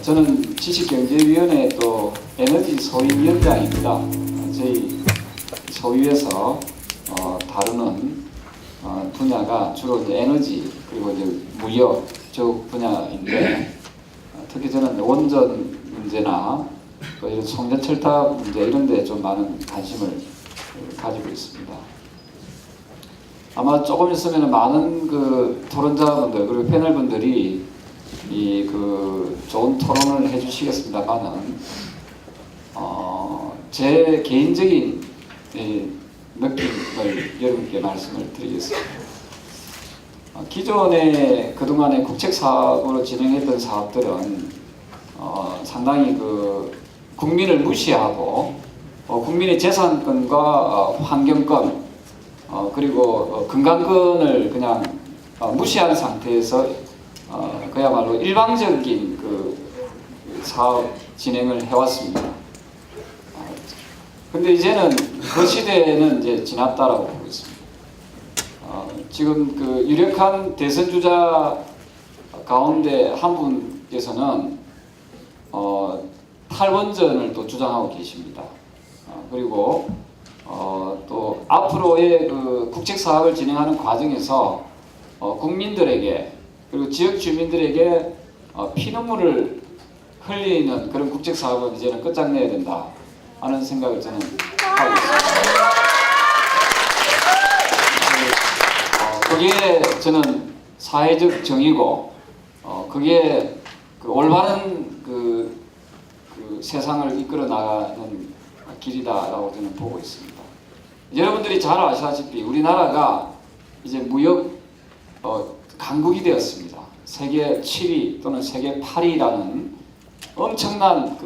저는 지식경제위원회 또 에너지 소위위원장입니다. 저희 소위에서 다루는 분야가 주로 이제 에너지 그리고 이제 무역 쪽 분야인데 특히 저는 원전 문제나 또 이런 송전철탑 문제 이런 데 좀 많은 관심을 가지고 있습니다. 아마 조금 있으면 많은 그 토론자분들 그리고 패널분들이 좋은 토론을 해주시겠습니다만은 제 개인적인 느낌을 여러분께 말씀을 드리겠습니다. 기존에 그동안에 국책 사업으로 진행했던 사업들은 상당히 국민을 무시하고 국민의 재산권과 환경권 그리고 건강권을 그냥 무시하는 상태에서 그야말로 일방적인 사업 진행을 해왔습니다. 근데 이제는 그 시대는 이제 지났다라고 보고 있습니다. 지금 유력한 대선 주자 가운데 한 분께서는 탈원전을 또 주장하고 계십니다. 그리고 또 앞으로의 국책 사업을 진행하는 과정에서 국민들에게 그리고 지역 주민들에게 피눈물을 흘리는 그런 국책 사업은 이제는 끝장내야 된다 하는 생각을 저는 하고 있습니다. 그게 저는 사회적 정의고 그게 올바른 세상을 이끌어 나가는 길이다라고 저는 보고 있습니다. 여러분들이 잘 아시다시피 우리나라가 이제 무역 강국이 되었습니다. 세계 7위 또는 세계 8위라는 엄청난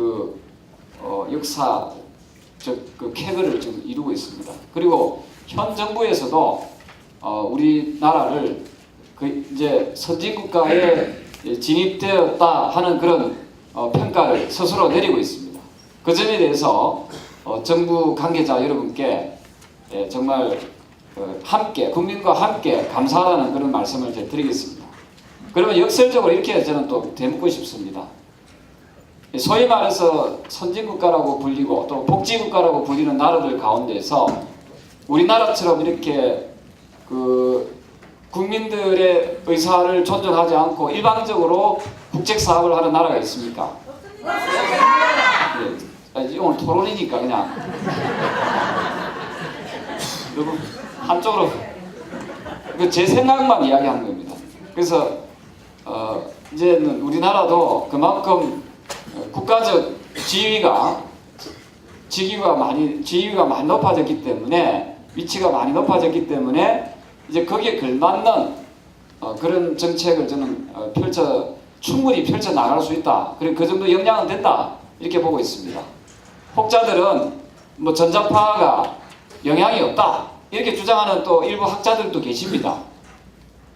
역사적 쾌거를 지금 이루고 있습니다. 그리고 현 정부에서도 우리나라를 이제 선진국가에 진입되었다 하는 그런 평가를 스스로 내리고 있습니다. 그 점에 대해서 정부 관계자 여러분께 정말 함께 국민과 함께 감사하다는 그런 말씀을 드리겠습니다. 그러면 역설적으로 이렇게 저는 또 되묻고 싶습니다. 소위 말해서 선진국가라고 불리고 또 복지국가라고 불리는 나라들 가운데서 우리나라처럼 이렇게 국민들의 의사를 존중하지 않고 일방적으로 국책 사업을 하는 나라가 있습니까? 네. 오늘 토론이니까 그냥 여러분 한쪽으로 제 생각만 이야기하는 겁니다. 그래서 이제는 우리나라도 그만큼 국가적 지위가 많이 높아졌기 때문에 위치가 많이 높아졌기 때문에 이제 거기에 걸맞는 그런 정책을 저는 충분히 펼쳐 나갈 수 있다. 그리고 그 정도 역량은 된다 이렇게 보고 있습니다. 혹자들은 전자파가 영향이 없다 이렇게 주장하는 또 일부 학자들도 계십니다.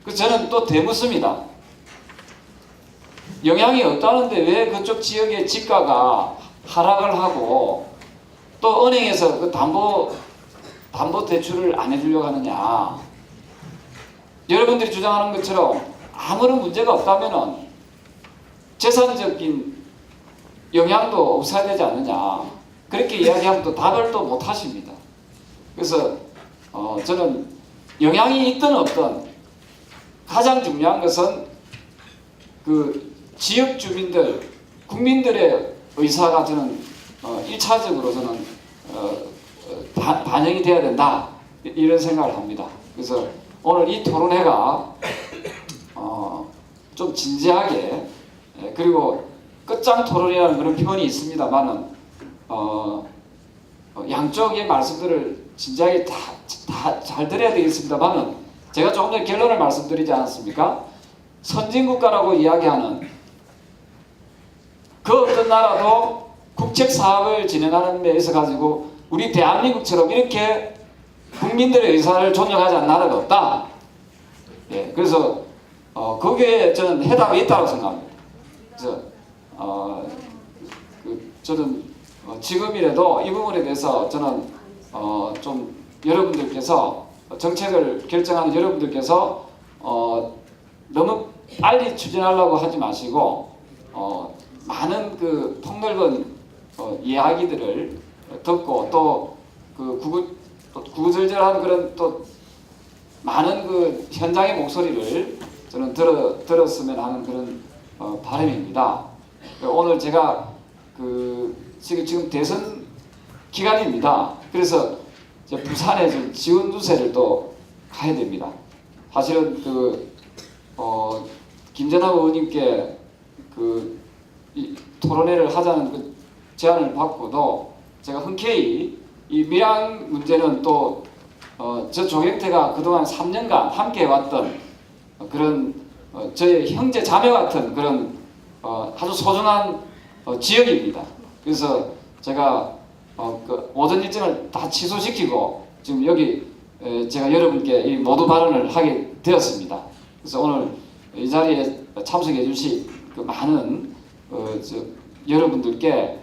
그래서 저는 또 되묻습니다. 영향이 없다는데 왜 그쪽 지역의 집가가 하락을 하고 또 은행에서 담보 대출을 안 해주려고 하느냐. 여러분들이 주장하는 것처럼 아무런 문제가 없다면 재산적인 영향도 없어야 되지 않느냐. 그렇게 이야기하면 또 답을 또 못 하십니다. 그래서 저는 영향이 있든 없든 가장 중요한 것은 지역 주민들, 국민들의 의사가 저는 1차적으로 저는 반영이 돼야 된다 이런 생각을 합니다. 그래서 오늘 이 토론회가 좀 진지하게 그리고 끝장 토론이라는 그런 표현이 있습니다만은 양쪽의 말씀들을 진지하게 다 잘 들어야 되겠습니다만은 제가 조금 전에 결론을 말씀드리지 않았습니까? 선진국가라고 이야기하는 그 어떤 나라도 국책 사업을 진행하는 데 있어 가지고 우리 대한민국처럼 이렇게 국민들의 의사를 존중하지 않는 나라가 없다. 예, 그래서 거기에 저는 해답이 있다고 생각합니다. 그래서 저는 지금이라도 이 부분에 대해서 저는 좀 여러분들께서 정책을 결정하는 여러분들께서 너무 빨리 추진하려고 하지 마시고 많은 그 폭넓은 이야기들을 듣고 또 그 구구절절한 그런 또 많은 그 현장의 목소리를 저는 들었으면 하는 그런 바람입니다. 오늘 제가 그 지금 대선 기간입니다. 그래서 부산에 좀 지원 유세를 또 가야 됩니다. 사실은 김전학 의원님께 이 토론회를 하자는 그 제안을 받고도 제가 흔쾌히 이 밀양 문제는 또 저 조경태가 그동안 3년간 함께 해왔던 그런 저의 형제 자매 같은 그런 아주 소중한 지역입니다. 그래서 제가 그 오전 일정을 다 취소시키고 지금 여기 제가 여러분께 이 모두 발언을 하게 되었습니다. 그래서 오늘 이 자리에 참석해 주신 그 많은 여러분들께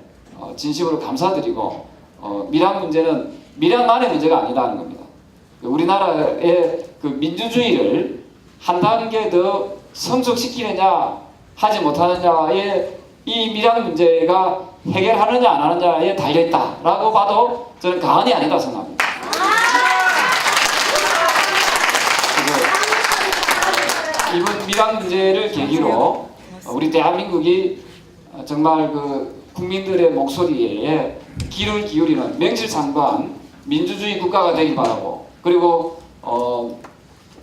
진심으로 감사드리고 밀양 문제는 밀양만의 문제가 아니라는 겁니다. 우리나라의 그 민주주의를 한 단계 더 성숙시키느냐 하지 못하느냐에 이 밀양 문제가 해결하느냐 안 하느냐에 달려있다라고 봐도 저는 과언이 아니다 생각합니다. 이번 밀양 문제를 계기로 우리 대한민국이 정말 그 국민들의 목소리에 귀를 기울이는 명실상부한 민주주의 국가가 되길 바라고, 그리고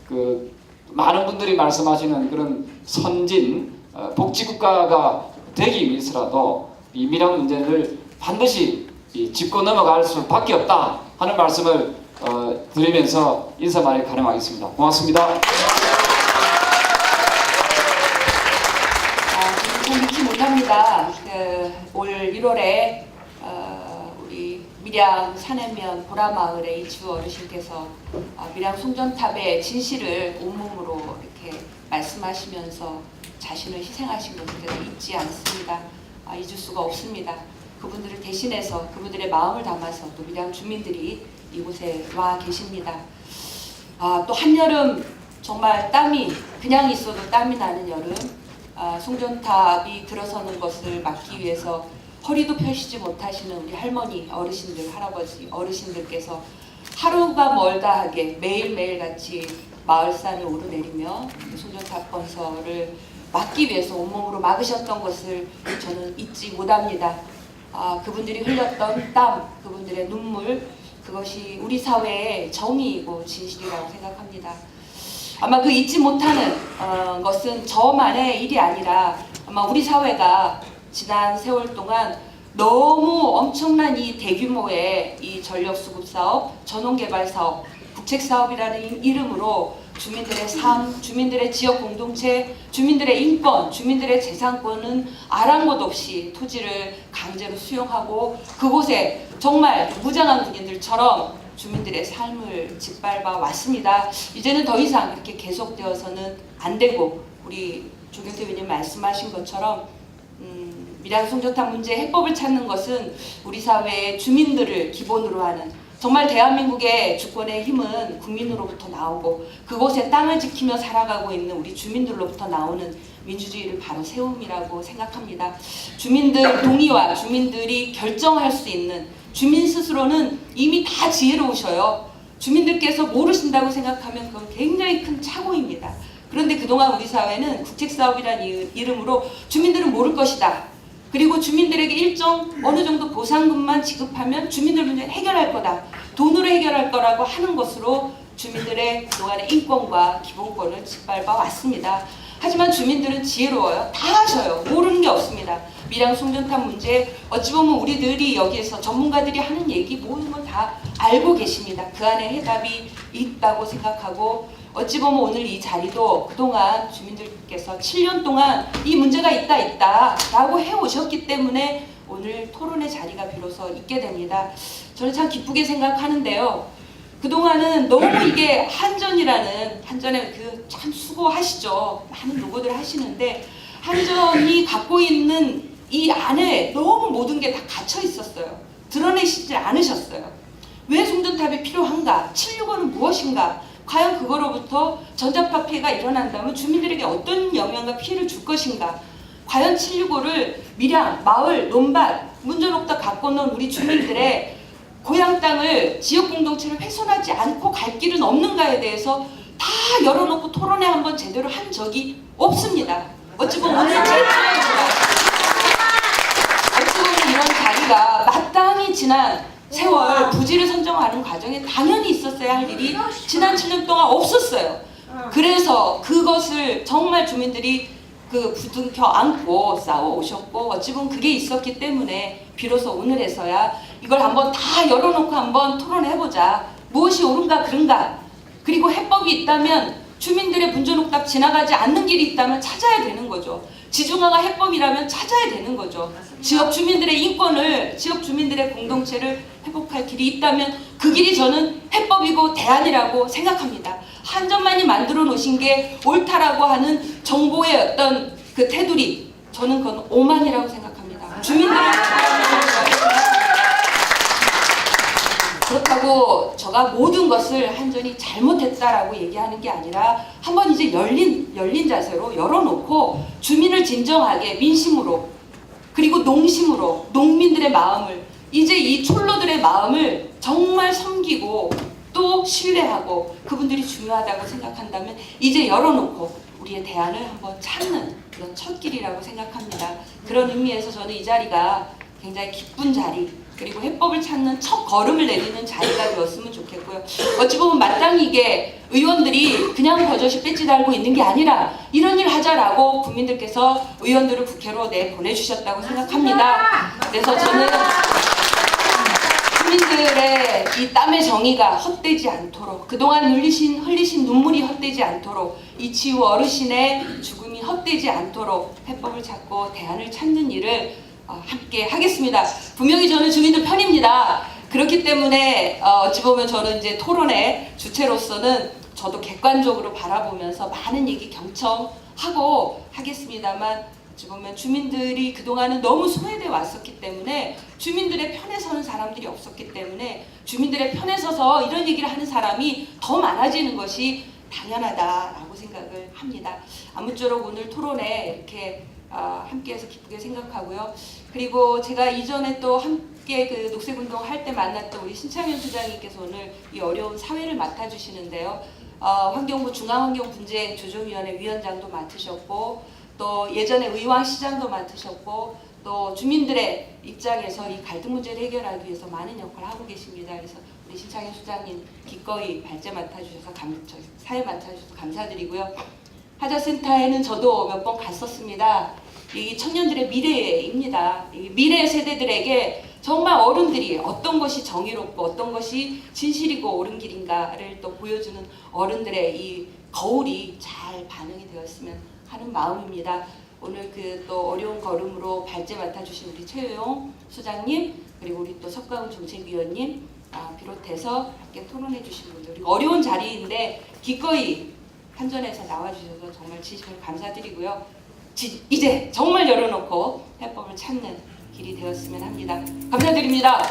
그 많은 분들이 말씀하시는 그런 선진 복지국가가 되기 위해서라도 이 밀양 문제를 반드시 짚고 넘어갈 수밖에 없다 하는 말씀을 드리면서 인사 말에 가름하겠습니다. 고맙습니다. 좀 믿지 못합니다. 올 1월에 우리 밀양 산해면 보라마을의 이주 어르신께서 밀양 송전탑의 진실을 온몸으로 이렇게 말씀하시면서 자신을 희생하신 것을 제가 잊지 않습니다. 잊을 수가 없습니다. 그분들을 대신해서 그분들의 마음을 담아서 또 밀양 주민들이 이곳에 와 계십니다. 또 한여름 정말 땀이 그냥 있어도 땀이 나는 여름, 송전탑이 들어서는 것을 막기 위해서 허리도 펴시지 못하시는 우리 할머니, 어르신들, 할아버지, 어르신들께서 하루가 멀다 하게 매일매일 같이 마을산을 오르내리며 송전탑 건설을 막기 위해서 온몸으로 막으셨던 것을 저는 잊지 못합니다. 그분들이 흘렸던 땀, 그분들의 눈물, 그것이 우리 사회의 정의이고 진실이라고 생각합니다. 아마 그 잊지 못하는 것은 저만의 일이 아니라 아마 우리 사회가 지난 세월 동안 너무 엄청난 이 대규모의 이 전력수급 사업, 전원개발 사업, 국책사업이라는 이름으로 주민들의 삶, 주민들의 지역 공동체, 주민들의 인권, 주민들의 재산권은 아랑곳 없이 토지를 강제로 수용하고 그곳에 정말 무장한 군인들처럼 주민들의 삶을 짓밟아 왔습니다. 이제는 더 이상 이렇게 계속되어서는 안 되고 우리 조경태 의원님 말씀하신 것처럼 밀양 송전탑 문제 해법을 찾는 것은 우리 사회의 주민들을 기본으로 하는, 정말 대한민국의 주권의 힘은 국민으로부터 나오고 그곳에 땅을 지키며 살아가고 있는 우리 주민들로부터 나오는 민주주의를 바로 세움이라고 생각합니다. 주민들 동의와 주민들이 결정할 수 있는, 주민 스스로는 이미 다 지혜로우셔요. 주민들께서 모르신다고 생각하면 그건 굉장히 큰 착오입니다. 그런데 그동안 우리 사회는 국책사업이라는 이름으로 주민들은 모를 것이다. 그리고 주민들에게 일정 어느 정도 보상금만 지급하면 주민들 문제 해결할 거다. 돈으로 해결할 거라고 하는 것으로 주민들의 그동안의 인권과 기본권을 짓밟아 왔습니다. 하지만 주민들은 지혜로워요. 다 아셔요. 모르는 게 없습니다. 밀양 송전탑 문제 어찌 보면 우리들이 여기에서 전문가들이 하는 얘기 모든 건 다 알고 계십니다. 그 안에 해답이 있다고 생각하고, 어찌 보면 오늘 이 자리도 그동안 주민들께서 7년 동안 이 문제가 있다 라고 해오셨기 때문에 오늘 토론의 자리가 비로소 있게 됩니다. 저는 참 기쁘게 생각하는데요. 그동안은 너무 이게 한전에 그 참 수고하시죠. 많은 노고들 하시는데 한전이 갖고 있는 이 안에 너무 모든 게 다 갇혀 있었어요. 드러내시지 않으셨어요. 왜 송전탑이 필요한가? 765는 무엇인가? 과연 그거로부터 전자파 피해가 일어난다면 주민들에게 어떤 영향과 피해를 줄 것인가? 과연 765를 밀양, 마을, 논밭, 문전옥답 갖고 논 우리 주민들의 고향 땅을 지역 공동체를 훼손하지 않고 갈 길은 없는가에 대해서 다 열어놓고 토론회 한번 제대로 한 적이 없습니다. 어찌 보면 오늘 제일 중요합니다. 어찌 보면 이런 자리가 마땅히 지난 세월 부지를 선정하는 과정에 당연히 있었어야 할 일이 지난 7년 동안 없었어요. 그래서 그것을 정말 주민들이 부둥켜 안고 싸워 오셨고 어찌 보면 그게 있었기 때문에 비로소 오늘에서야 이걸 한번 다 열어놓고 한번 토론해보자. 무엇이 옳은가 그른가. 그리고 해법이 있다면 주민들의 문전옥답 지나가지 않는 길이 있다면 찾아야 되는 거죠. 지중화가 해법이라면 찾아야 되는 거죠. 지역 주민들의 인권을, 지역 주민들의 공동체를 회복할 길이 있다면 그 길이 저는 해법이고 대안이라고 생각합니다. 한전만이 만들어 놓으신 게 옳다라고 하는 정보의 어떤 그 테두리, 저는 그건 오만이라고 생각합니다. 주민들을 그렇다고 제가 모든 것을 한전이 잘못했다라고 얘기하는 게 아니라 한번 이제 열린 자세로 열어놓고 주민을 진정하게 민심으로 그리고 농심으로 농민들의 마음을 이제 이 촐로들의 마음을 정말 섬기고 또 신뢰하고 그분들이 중요하다고 생각한다면 이제 열어놓고 우리의 대안을 한번 찾는 그런 첫 길이라고 생각합니다. 그런 의미에서 저는 이 자리가 굉장히 기쁜 자리 그리고 해법을 찾는 첫 걸음을 내딛는 자리가 되었으면 좋겠고요. 어찌 보면 마땅히 이게 의원들이 그냥 버젓이 배지 달고 있는 게 아니라 이런 일 하자라고 국민들께서 의원들을 국회로 내보내주셨다고 생각합니다. 그래서 저는 국민들의 이 땀의 정의가 헛되지 않도록 그동안 흘리신 눈물이 헛되지 않도록 이치우 어르신의 죽음이 헛되지 않도록 해법을 찾고 대안을 찾는 일을 함께 하겠습니다. 분명히 저는 주민들 편입니다. 그렇기 때문에 어찌 보면 저는 이제 토론의 주체로서는 저도 객관적으로 바라보면서 많은 얘기 경청하고 하겠습니다만 어찌 보면 주민들이 그동안은 너무 소외돼 왔었기 때문에 주민들의 편에 서는 사람들이 없었기 때문에 주민들의 편에 서서 이런 얘기를 하는 사람이 더 많아지는 것이 당연하다라고 생각을 합니다. 아무쪼록 오늘 토론에 이렇게 함께해서 기쁘게 생각하고요. 그리고 제가 이전에 또 함께 그 녹색운동 할 때 만났던 우리 신창현 소장님께서 오늘 이 어려운 사회를 맡아주시는데요. 환경부 중앙환경분쟁 조정위원회 위원장도 맡으셨고 또 예전에 의왕시장도 맡으셨고 또 주민들의 입장에서 이 갈등 문제를 해결하기 위해서 많은 역할을 하고 계십니다. 그래서 우리 신창현 소장님 기꺼이 발제 맡아주셔서 사회 맡아주셔서 감사드리고요. 하자센터에는 저도 몇 번 갔었습니다. 이 청년들의 미래입니다. 이 미래 세대들에게 정말 어른들이 어떤 것이 정의롭고 어떤 것이 진실이고 옳은 길인가를 또 보여주는 어른들의 이 거울이 잘 반영이 되었으면 하는 마음입니다. 오늘 그 또 어려운 걸음으로 발제 맡아주신 우리 최효용 소장님 그리고 우리 또 석가훈 정책위원님 비롯해서 함께 토론해 주신 분들 어려운 자리인데 기꺼이 한전에서 나와주셔서 정말 진심으로 감사드리고요. 이제 정말 열어놓고 해법을 찾는 길이 되었으면 합니다. 감사드립니다.